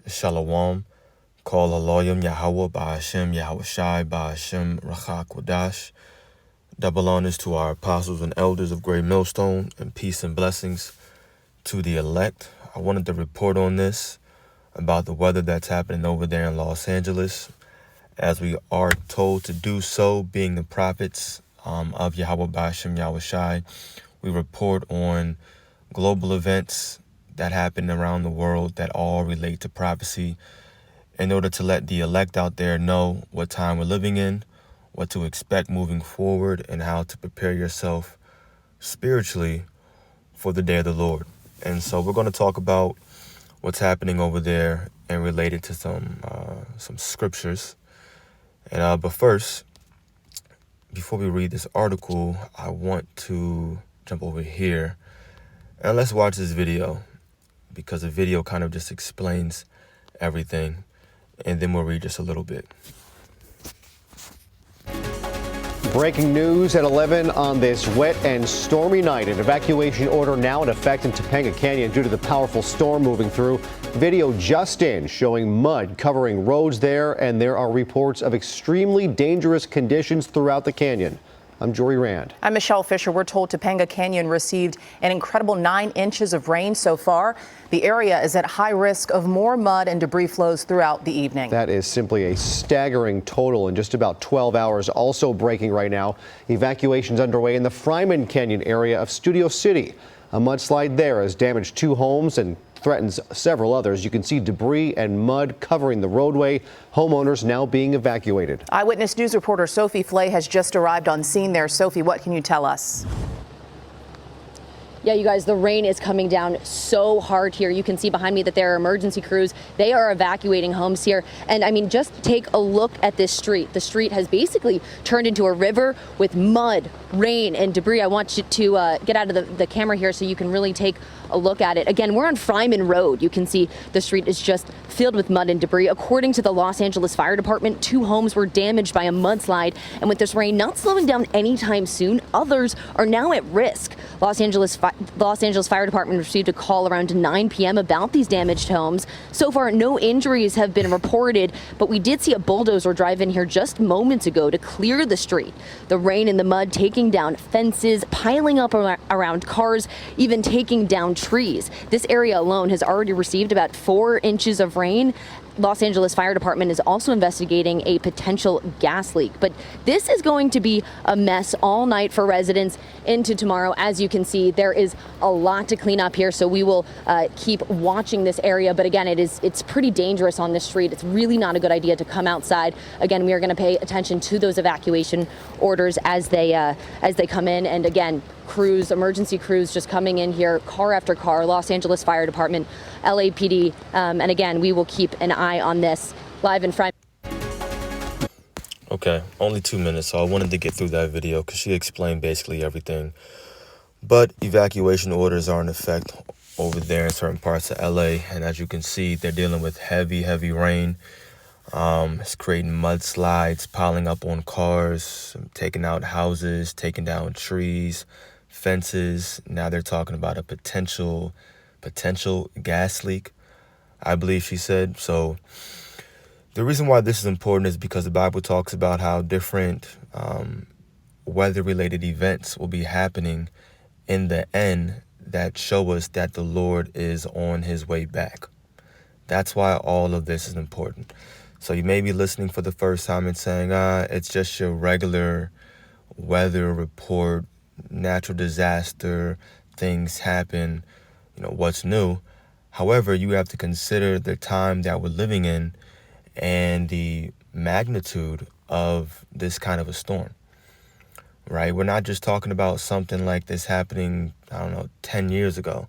Shalom. Call Aloyim Yahweh Ba'ashem Yahweh Shai Ba'ashem Rachak Wadash. Double honors to our apostles and elders of Great Millstone, and peace and blessings to the elect. I wanted to report on this about the weather that's happening over there in Los Angeles, as we are told to do so, being the prophets of Yahweh Ba'ashem Yahweh Shai. We report on global events that happen around the world that all relate to prophecy, in order to let the elect out there know what time we're living in, what to expect moving forward, and how to prepare yourself spiritually for the day of the Lord. And so we're going to talk about what's happening over there and related to some scriptures. And but first, before we read this article, I want to jump over here and let's watch this video, because the video kind of just explains everything, and then we'll read just a little bit. Breaking news at 11 on this wet and stormy night. An evacuation order now in effect in Topanga Canyon due to the powerful storm moving through. Video just in showing mud covering roads there, and there are reports of extremely dangerous conditions throughout the canyon. I'm Jory Rand. I'm Michelle Fisher. We're told Topanga Canyon received an incredible 9 inches of rain so far. The area is at high risk of more mud and debris flows throughout the evening. That is simply a staggering total in just about 12 hours. Also breaking right now, evacuations underway in the Fryman Canyon area of Studio City. A mudslide there has damaged 2 homes and threatens several others. You can see debris and mud covering the roadway. Homeowners now being evacuated. Eyewitness News reporter Sophie Flay has just arrived on scene there. Sophie, what can you tell us? Yeah, you guys, the rain is coming down so hard here. You can see behind me that there are emergency crews. They are evacuating homes here. And I mean, just take a look at this street. The street has basically turned into a river with mud, rain, and debris. I want you to get out of the camera here so you can really take a look at it. Again, we're on Fryman Road. You can see the street is just filled with mud and debris. According to the Los Angeles Fire Department, 2 homes were damaged by a mudslide. And with this rain not slowing down anytime soon, others are now at risk. Los Angeles Fire Department received a call around 9 p.m. about these damaged homes. So far, no injuries have been reported, but we did see a bulldozer drive in here just moments ago to clear the street. The rain and the mud taking down fences, piling up around cars, even taking down trees. This area alone has already received about 4 inches of rain. Los Angeles Fire Department is also investigating a potential gas leak. But this is going to be a mess all night for residents into tomorrow. As you can see, there is a lot to clean up here, so we will keep watching this area. But again, it's pretty dangerous on this street. It's really not a good idea to come outside. Again, we are going to pay attention to those evacuation orders as they come in. And again, crews, emergency crews just coming in here, car after car, Los Angeles Fire Department, LAPD, and again, we will keep an eye on this live in front. Okay, only 2 minutes, so I wanted to get through that video because she explained basically everything. But evacuation orders are in effect over there in certain parts of LA, and as you can see, they're dealing with heavy rain. It's creating mudslides, piling up on cars, taking out houses, taking down trees, fences. Now they're talking about a potential gas leak, I believe she said. So the reason why this is important is because the Bible talks about how different weather-related events will be happening in the end that show us that the Lord is on his way back. That's why all of this is important. So you may be listening for the first time and saying, it's just your regular weather report, natural disaster, things happen, what's new? However, you have to consider the time that we're living in and the magnitude of this kind of a storm, right? We're not just talking about something like this happening, 10 years ago,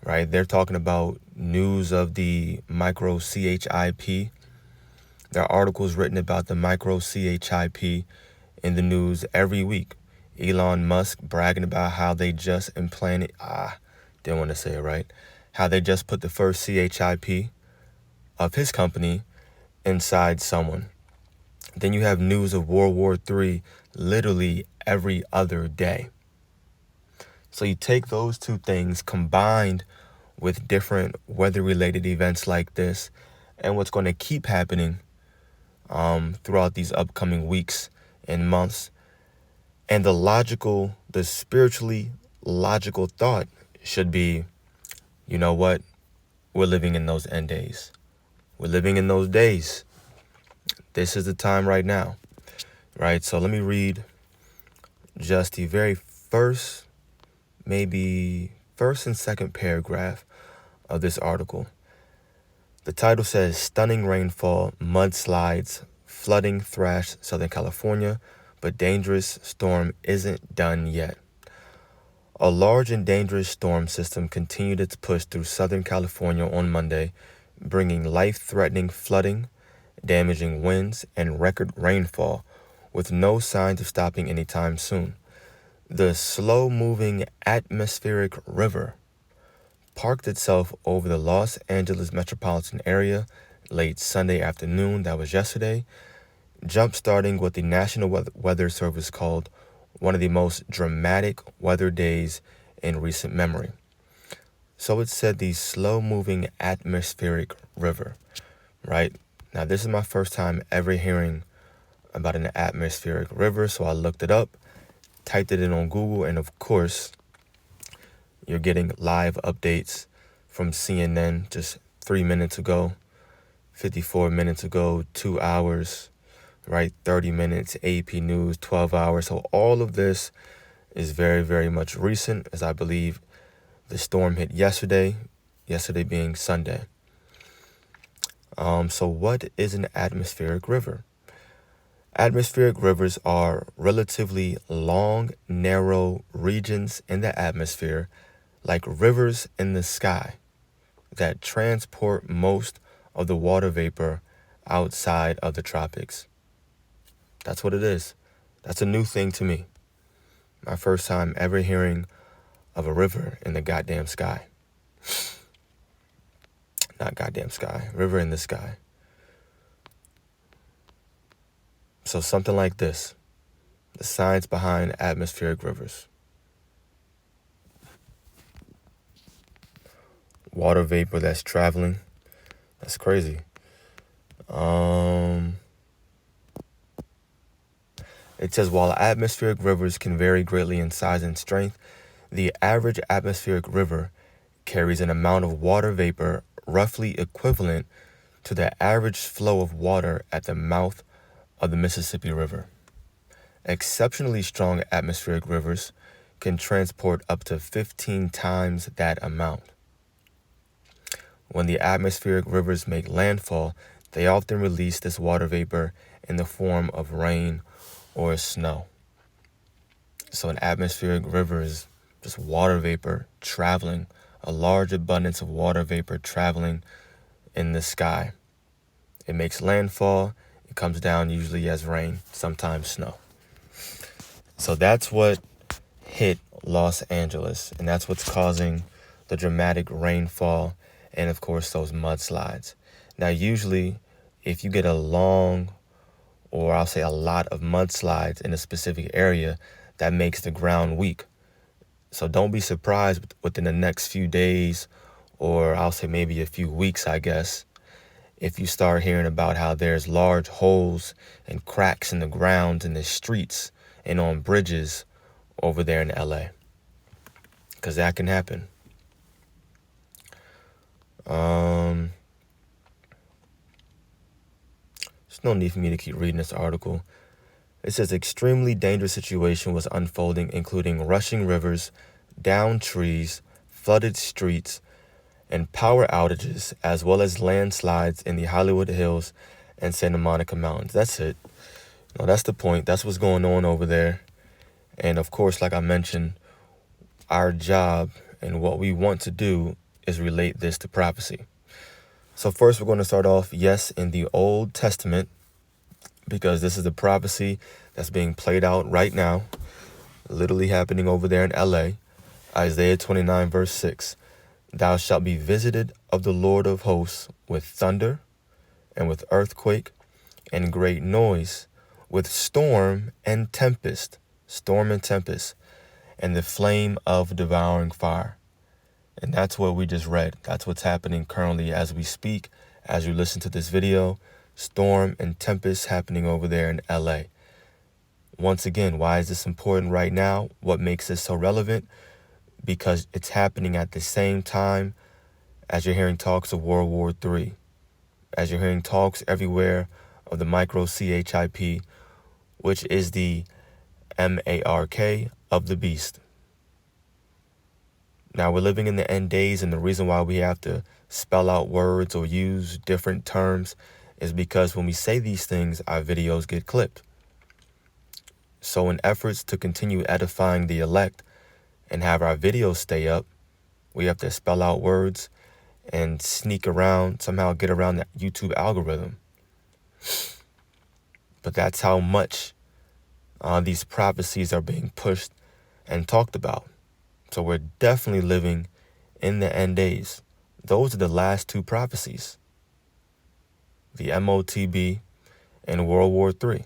right? They're talking about news of the micro CHIP. There are articles written about the micro CHIP in the news every week. Elon Musk bragging about how they just implanted, didn't want to say it right, how they just put the first CHIP of his company inside someone. Then you have news of World War III literally every other day. So you take those two things combined with different weather-related events like this, and what's going to keep happening throughout these upcoming weeks and months. And the spiritually logical thought should be, you know what? We're living in those end days. We're living in those days. This is the time right now, right? So let me read just the very first and second paragraph of this article. The title says, "Stunning rainfall, mudslides, flooding thrash Southern California, but dangerous storm isn't done yet." A large and dangerous storm system continued its push through Southern California on Monday, bringing life-threatening flooding, damaging winds, and record rainfall, with no signs of stopping anytime soon. The slow-moving atmospheric river parked itself over the Los Angeles metropolitan area late Sunday afternoon, that was yesterday, jump-starting what the National Weather Service called one of the most dramatic weather days in recent memory. So it said the slow-moving atmospheric river, right? Now, this is my first time ever hearing about an atmospheric river, so I looked it up, typed it in on Google, and of course, you're getting live updates from CNN just 3 minutes ago, 54 minutes ago, 2 hours, right? 30 minutes, AP News, 12 hours. So all of this is very, very much recent, as I believe the storm hit yesterday being Sunday. So what is an atmospheric river? Atmospheric rivers are relatively long, narrow regions in the atmosphere, like rivers in the sky, that transport most of the water vapor outside of the tropics. That's what it is. That's a new thing to me. My first time ever hearing of a river in the goddamn sky. Not goddamn sky, river in the sky. So something like this, the science behind atmospheric rivers. Water vapor that's traveling. That's crazy. It says, while atmospheric rivers can vary greatly in size and strength, the average atmospheric river carries an amount of water vapor roughly equivalent to the average flow of water at the mouth of the Mississippi River. Exceptionally strong atmospheric rivers can transport up to 15 times that amount. When the atmospheric rivers make landfall, they often release this water vapor in the form of rain or snow. So an atmospheric river is just water vapor traveling, a large abundance of water vapor traveling in the sky. It makes landfall. It comes down usually as rain, sometimes snow. So that's what hit Los Angeles, and that's what's causing the dramatic rainfall and, of course, those mudslides. Now, usually, if you get a long, or I'll say a lot of mudslides in a specific area, that makes the ground weak. So don't be surprised within the next few days, or I'll say maybe a few weeks, I guess, if you start hearing about how there's large holes and cracks in the ground in the streets and on bridges over there in LA. Because that can happen. There's no need for me to keep reading this article. It says extremely dangerous situation was unfolding, including rushing rivers, downed trees, flooded streets, and power outages, as well as landslides in the Hollywood Hills and Santa Monica Mountains. That's it. No, that's the point. That's what's going on over there. And of course, like I mentioned, our job and what we want to do is relate this to prophecy. So first, we're going to start off, yes, in the Old Testament, because this is the prophecy that's being played out right now, literally happening over there in LA. Isaiah 29, verse 6. Thou shalt be visited of the Lord of hosts with thunder and with earthquake and great noise, with storm and tempest, and the flame of devouring fire. And that's what we just read. That's what's happening currently as we speak, as you listen to this video, storm and tempest happening over there in LA. Once again, why is this important right now? What makes this so relevant? Because it's happening at the same time as you're hearing talks of World War III, as you're hearing talks everywhere of the microchip, which is the MARK of the beast. Now, we're living in the end days, and the reason why we have to spell out words or use different terms is because when we say these things, our videos get clipped. So in efforts to continue edifying the elect and have our videos stay up, we have to spell out words and sneak around, somehow get around the YouTube algorithm. But that's how much these prophecies are being pushed and talked about. So we're definitely living in the end days. Those are the last two prophecies, the MOTB and World War III.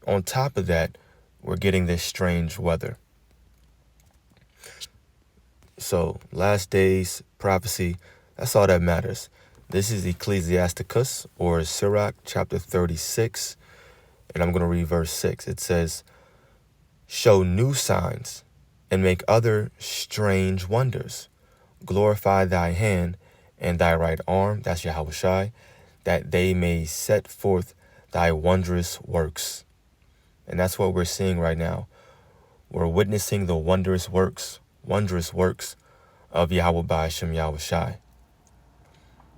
On top of that, we're getting this strange weather. So last days prophecy, that's all that matters. This is Ecclesiasticus, or Sirach, chapter 36, and I'm going to read verse 6. It says, "Show new signs and make other strange wonders. Glorify thy hand and thy right arm," that's Yahushai, "that they may set forth thy wondrous works." And that's what we're seeing right now. We're witnessing the wondrous works of Yahweh Ba'ashem Yahushai.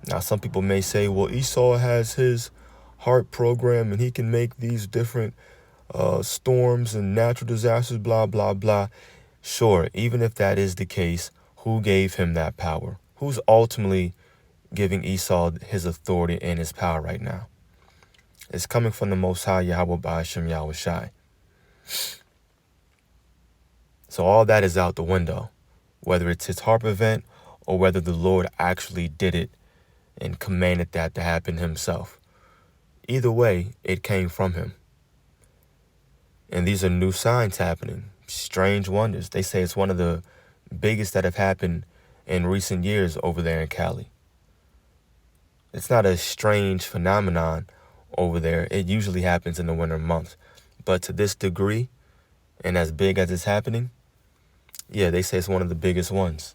Now, some people may say, well, Esau has his heart program and he can make these different storms and natural disasters, blah, blah, blah. Sure, even if that is the case, who gave him that power? Who's ultimately giving Esau his authority and his power right now? It's coming from the Most High Yahweh Ba'ashem Yahushai. So all that is out the window, whether it's his harp event or whether the Lord actually did it and commanded that to happen himself. Either way, it came from him. And these are new signs happening. Strange wonders. They say it's one of the biggest that have happened in recent years over there in Cali. It's not a strange phenomenon over there. It usually happens in the winter months. But to this degree, and as big as it's happening, yeah, they say it's one of the biggest ones.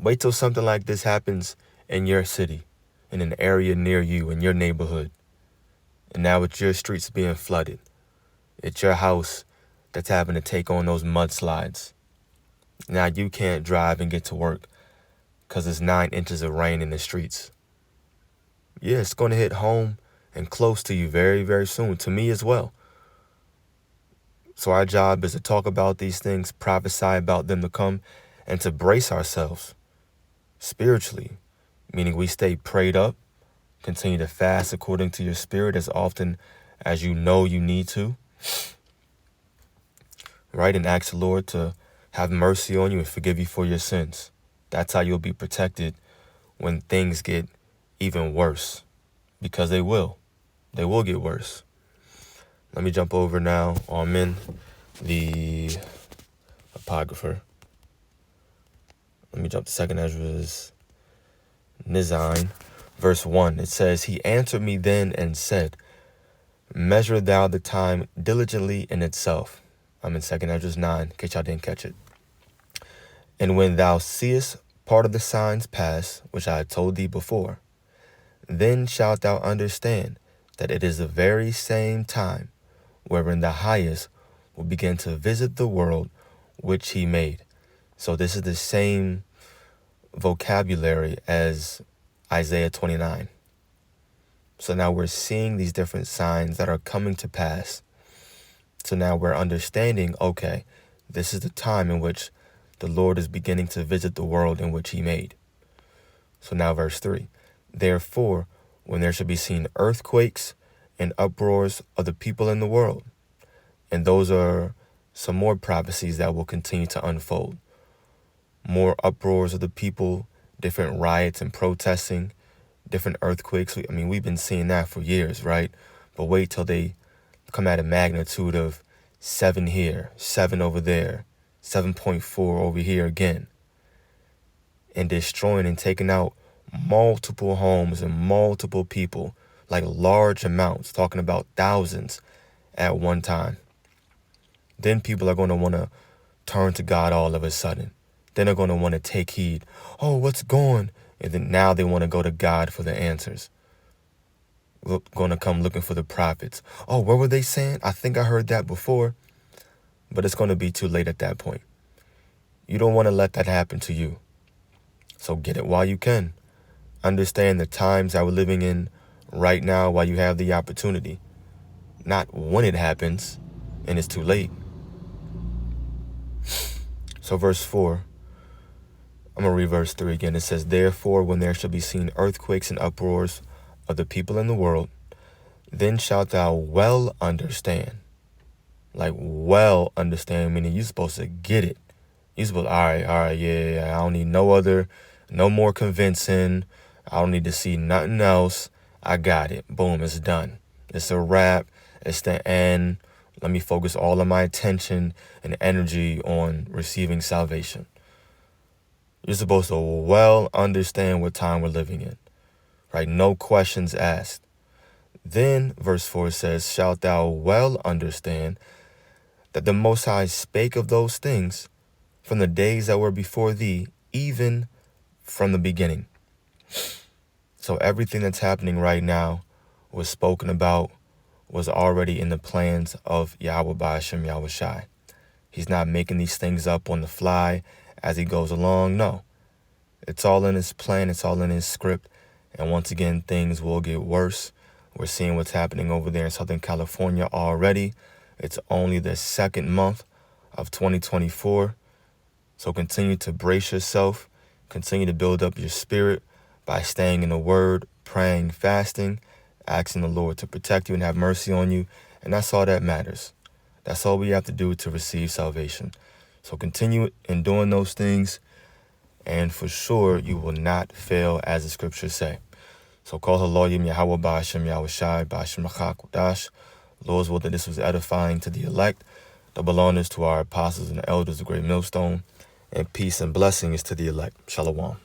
Wait till something like this happens in your city, in an area near you, in your neighborhood. And now it's your streets being flooded. It's your house that's having to take on those mudslides. Now you can't drive and get to work because there's 9 inches of rain in the streets. Yeah, it's going to hit home and close to you very, very soon. To me as well. So our job is to talk about these things, prophesy about them to come, and to brace ourselves spiritually, meaning we stay prayed up, continue to fast according to your spirit as often as you know you need to. Right? And ask the Lord to have mercy on you and forgive you for your sins. That's how you'll be protected when things get even worse, because they will. They will get worse. Let me jump over now on men, the apocrypher. Let me jump to 2nd Ezra's Nizine, verse 1. It says, "He answered me then and said, measure thou the time diligently in itself." I'm in 2nd Ezra's 9, in case y'all didn't catch it. "And when thou seest part of the signs pass, which I had told thee before, then shalt thou understand that it is the very same time wherein the highest will begin to visit the world which he made." So this is the same vocabulary as Isaiah 29. So now we're seeing these different signs that are coming to pass. So now we're understanding, okay, this is the time in which the Lord is beginning to visit the world in which he made. So now verse 3. "Therefore, when there shall be seen earthquakes and uproars of the people in the world," and those are some more prophecies that will continue to unfold. More uproars of the people, different riots and protesting, different earthquakes. I mean, we've been seeing that for years, right? But wait till they come at a magnitude of 7 here, 7 over there, 7.4 over here again, and destroying and taking out multiple homes and multiple people, like large amounts, talking about thousands at one time. Then people are going to want to turn to God all of a sudden. Then they're going to want to take heed. Oh, what's going? And then now they want to go to God for the answers. Going to come looking for the prophets. Oh, what were they saying? I think I heard that before. But it's going to be too late at that point. You don't want to let that happen to you. So get it while you can. Understand the times that we're living in right now while you have the opportunity. Not when it happens and it's too late. So verse 4, I'm going to read verse 3 again. It says, therefore, when there shall be seen earthquakes and uproars of the people in the world, then shalt thou well understand. Like well understand, meaning you're supposed to get it. You're supposed to, all right, yeah, I don't need no more convincing. I don't need to see nothing else. I got it. Boom, it's done. It's a wrap. It's the end. Let me focus all of my attention and energy on receiving salvation. You're supposed to well understand what time we're living in, right? No questions asked. Then verse 4 says, shalt thou well understand that the Most High spake of those things from the days that were before thee, even from the beginning. So everything that's happening right now was spoken about, was already in the plans of Yahweh Ba'ashem Yahushai. He's not making these things up on the fly as he goes along. No, it's all in his plan. It's all in his script. And once again, things will get worse. We're seeing what's happening over there in Southern California already. It's only the second month of 2024. So continue to brace yourself. Continue to build up your spirit by staying in the word, praying, fasting, asking the Lord to protect you and have mercy on you. And that's all that matters. That's all we have to do to receive salvation. So continue in doing those things, and for sure you will not fail, as the scriptures say. So call her Loyim Yahweh Ba'ashem Yahushai Ba'ashem Machakodash. Lord's will that this was edifying to the elect. Double honors to our apostles and elders of Great Millstone. And peace and blessings to the elect. Shalom.